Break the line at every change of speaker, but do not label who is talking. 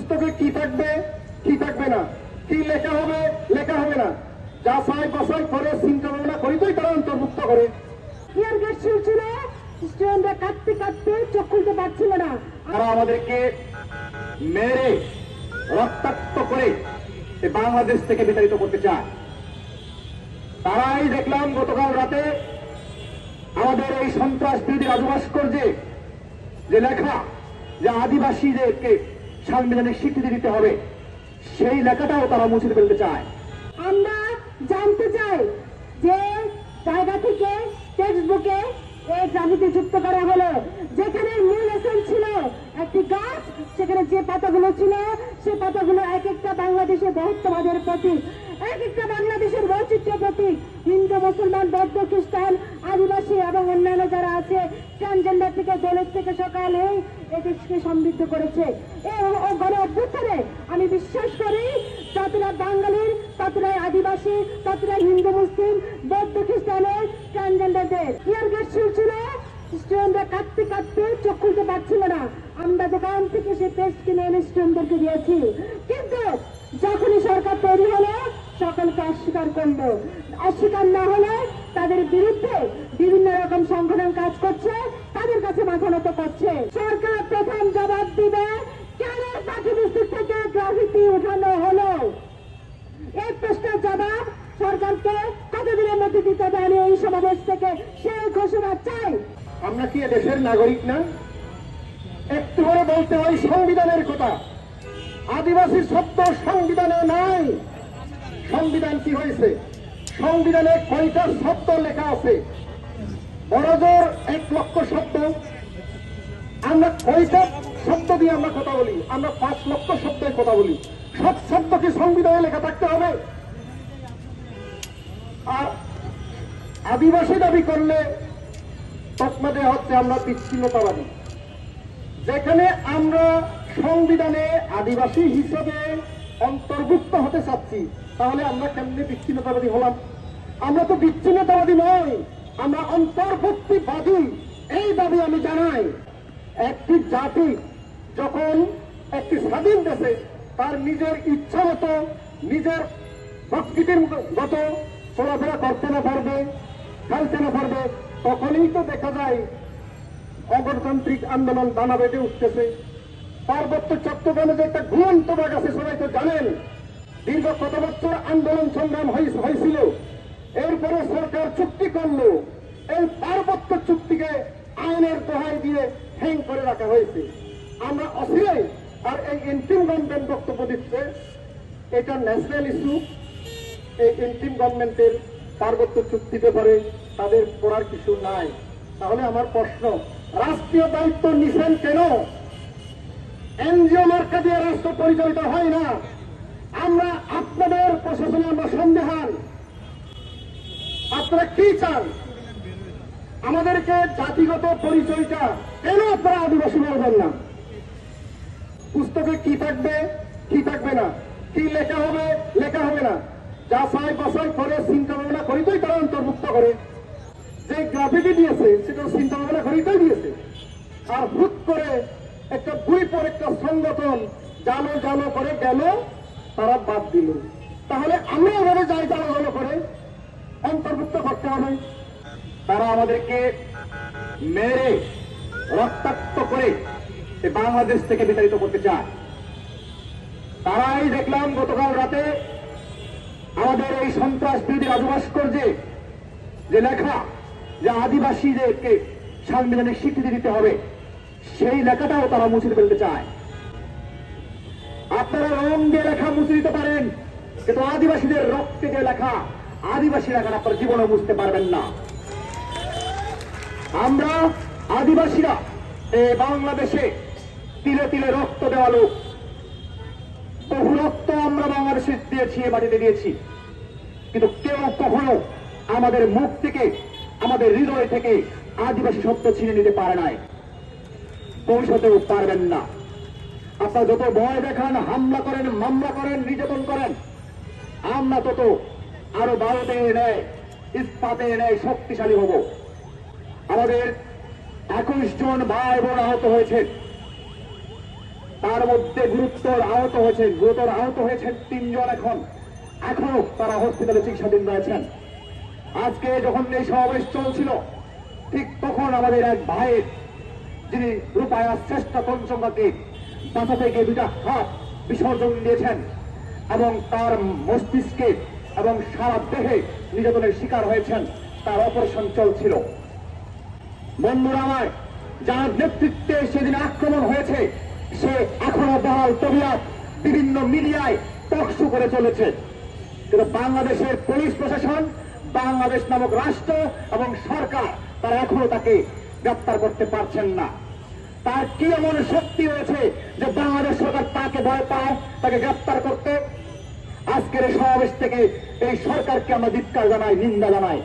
পুস্তকে কি থাকবে কি থাকবে না, কি লেখা হবে না, যাচাই বাছাই করে চিন্তা ভাবনা করিতেই তারা অন্তর্ভুক্ত করে।
টিয়ার গ্যাস ছিল, স্টুডেন্টরা কাঁদতে কাঁদতে চোখ খুলতে পারছিল না।
তারা আমাদেরকে মেরে রক্তাক্ত করে বাংলাদেশ থেকে বিতাড়িত করতে চায়। তারাই দেখলাম গতকাল রাতে আমাদের এই সন্ত্রাস বিরোধী রাজু ভাস্কর্যে যে লেখা যে আদিবাসীদেরকে সাংবিধানিক স্বীকৃতি দিতে হবে, সেই লেখাটাও তারা মুছে ফেলতে চায়।
আমরা জানতে চাই যে জায়গা থেকে টেক্সট বুকে এই গ্রাফিতি যুক্ত করা হলো, যেখানে মূল এসেন্স ছিল একটি গাছ, সেখানে যে পাতাগুলো ছিল সে পাতাগুলো এক একটা বাংলাদেশের বহুত্ববাদের প্রতীক, এক একটা বাংলাদেশের বৈচিত্র্য প্রতীক। হিন্দু, মুসলমান, বৌদ্ধ, খ্রিস্টান, আদিবাসী এবং অন্যান্য যারা আছে ট্রান্সজেন্ডার থেকে দলিত থেকে সকালে এই দেশকে সমৃদ্ধ করেছে। এই গণ অভ্যুত্থানে আমি বিশ্বাস করি যতটা বাঙালির, ততটাই আদিবাসী, ততটাই হিন্দু, মুসলিম, বৌদ্ধ, খ্রিস্টানের, ট্রান্সজেন্ডারদের। টিয়ার গ্যাস ছিল, স্টুডেন্টরা কাঁদতে কাঁদতে চোখ খুলতে পারছিল না। আমরা দোকান থেকে সে পেস্ট কিনে এনে স্টুডেন্টদেরকে দিয়েছি, কিন্তু যখনই সরকার তৈরি হলো সকলকে অস্বীকার করলো। অস্বীকার না হলে তাদের বিরুদ্ধে বিভিন্ন রকম সংগঠন কাজ করছে, তাদের কাছে মাথা নত করছে। সরকার প্রথম জবাব দিবে কেন পাঠ্যপুস্তক থেকে গ্রাফিতি উঠানো হলো। এই প্রশ্নের জবাব সরকারকে কতদিনের মধ্যে দিতে হবে, আমি এই সমাবেশ থেকে সেই ঘোষণা চাই।
আমরা কি দেশের নাগরিক না? একটু করে বলতে হয় সংবিধানের কথা। আদিবাসীর শব্দ সংবিধানে নাই। সংবিধান কি হয়েছে? সংবিধানে কয়টা শব্দ লেখা আছে? বড়জোর 1 লক্ষ শব্দ। আমরা কয়টা শব্দ দিয়ে আমরা কথা বলি? আমরা 5 লক্ষ শব্দের কথা বলি। সব শব্দ কি সংবিধানে লেখা থাকতে হবে? আর আদিবাসী দাবি করলে তকমা দেওয়া হচ্ছে আমরা বিচ্ছিন্নতাবাদী। যেখানে আমরা সংবিধানে আদিবাসী হিসেবে অন্তর্ভুক্ত হতে চাচ্ছি, তাহলে আমরা কেমনে বিচ্ছিন্নতাবাদী হলাম? আমরা তো বিচ্ছিন্নতাবাদী নই, আমরা অন্তর্ভুক্তিবাদী। এই দাবি আমি জানাই। একটি জাতি যখন একটি স্বাধীন দেশে তার নিজের ইচ্ছা মতো, নিজের প্রকৃতির মতো চলাফেরা করতে না পারবে, খেলতে না পারবে, তখনই তো দেখা যায় অগণতান্ত্রিক আন্দোলন দানা বেঁধে উঠতেছে। পার্বত্য চট্টগ্রামে যে একটা ঘুমন্ত বাঘ আছে সবাই তো জানেন। দীর্ঘ কত বছর আন্দোলন সংগ্রাম হয়েছিল, এরপরে সরকার চুক্তি করলো। এই পার্বত্য চুক্তিকে আইনের দোহাই দিয়ে হ্যাং করে রাখা হয়েছে। আমরা অচিরেই, আর এই ইন্টিম গভর্নমেন্ট বক্তব্য দিচ্ছে এটা ন্যাশনাল ইস্যু। এই ইন্টিম গভর্নমেন্টের পার্বত্য চুক্তি ব্যাপারে তাদের পড়ার কিছু নাই। তাহলে আমার প্রশ্ন, রাষ্ট্রীয় দায়িত্ব নিছেন কেন? এনজিও মার্কা দিয়ে রাষ্ট্র পরিচালিত হয় না। আমরা আপনাদের প্রশাসনে আমরা সন্দেহান। আপনারা কি চান? আমাদেরকে জাতিগত পরিচয়টা কেন আপনারা আদিবাসী বলবেন না? পুস্তকে কি থাকবে কি থাকবে না, কি লেখা হবে না, যাচাই বাছাই করে চিন্তা ভাবনা করিতেই তারা অন্তর্ভুক্ত করে। যে গ্রাফিটি দিয়েছে সেটা চিন্তা ভাবনা করিতেই দিয়েছে। আর হুট করে একটা বই পর একটা সংগঠন জানো জানো করে গেল, তারা বাদ দিল। তাহলে আমরা এভাবে যাই জানো জানো করে অন্তর্ভুক্ত করতে হবে। তারা আমাদেরকে মেরে রক্তাক্ত করে বাংলাদেশ থেকে বিতাড়িত করতে চায়। তারাই দেখলাম গতকাল রাতে আমাদের এই সন্ত্রাস বিরোধী রাজু ভাস্কর্যে যে লেখা যে আদিবাসীদেরকে সাংবিধানিক স্বীকৃতি দিতে হবে, সেই লেখাটাও তারা মুছে ফেলতে চায়। আপনারা রং দিয়ে লেখা মুছে দিতে পারেন, কিন্তু আদিবাসীদের রক্তে যে লেখা, আদিবাসী লেখা আপনারা জীবনে বুঝতে পারবেন না। আমরা আদিবাসীরা এই বাংলাদেশে তিলে তিলে রক্ত দেওয়া লোক। বহু রক্ত আমরা বাংলাদেশে দিয়েছি, এ মাটিতে দিয়েছি, কিন্তু কেউ কখনো আমাদের মুখ থেকে, আমাদের হৃদয় থেকে আদিবাসী শব্দ ছিনে নিতে পারে নাই, ভবিষ্যতেও পারবেন না। আপনারা যত ভয় দেখান, হামলা করেন, মামলা করেন, নির্যাতন করেন, আমরা তত আরো বারোতে নেয়, ইস্পাতে নেয় শক্তিশালী হব। আমাদের 21 জন ভাই বোন আহত হয়েছে। তার মধ্যে গুরুতর আহত হয়েছেন 3 জন। এখনো তারা হসপিটালে চিকিৎসাধীন রয়েছেন। আজকে যখন এই সমাবেশ চলছিল, ঠিক তখন আমাদের এক ভাইয়ের, যিনি রূপায়া শ্রেষ্ঠা তঞ্চঙ্গাকে বাসা থেকে 2টা হাত বিসর্জন দিয়েছেন এবং তার মস্তিষ্কে এবং সারা দেহে নির্যাতনের শিকার হয়েছেন, তার অপারেশন চলছিল। বন্ধুরা আমার, যার নেতৃত্বে সেদিন আক্রমণ হয়েছে, সে এখনো বহাল তবিয়ত বিভিন্ন মিডিয়ায় টকশো করে চলেছে। কিন্তু বাংলাদেশের পুলিশ প্রশাসন, বাংলাদেশ নামক রাষ্ট্র এবং সরকার, তারা এখনো তাকে গ্রেপ্তার করতে পারছেন না। তার কি এমন শক্তি রয়েছে যে বাংলাদেশ সরকার তাকে ভয় পায়, তাকে গ্রেপ্তার করতে? আজকের এই সমাবেশ থেকে এই সরকারকে আমরা ধিক্কার জানাই, নিন্দা জানাই।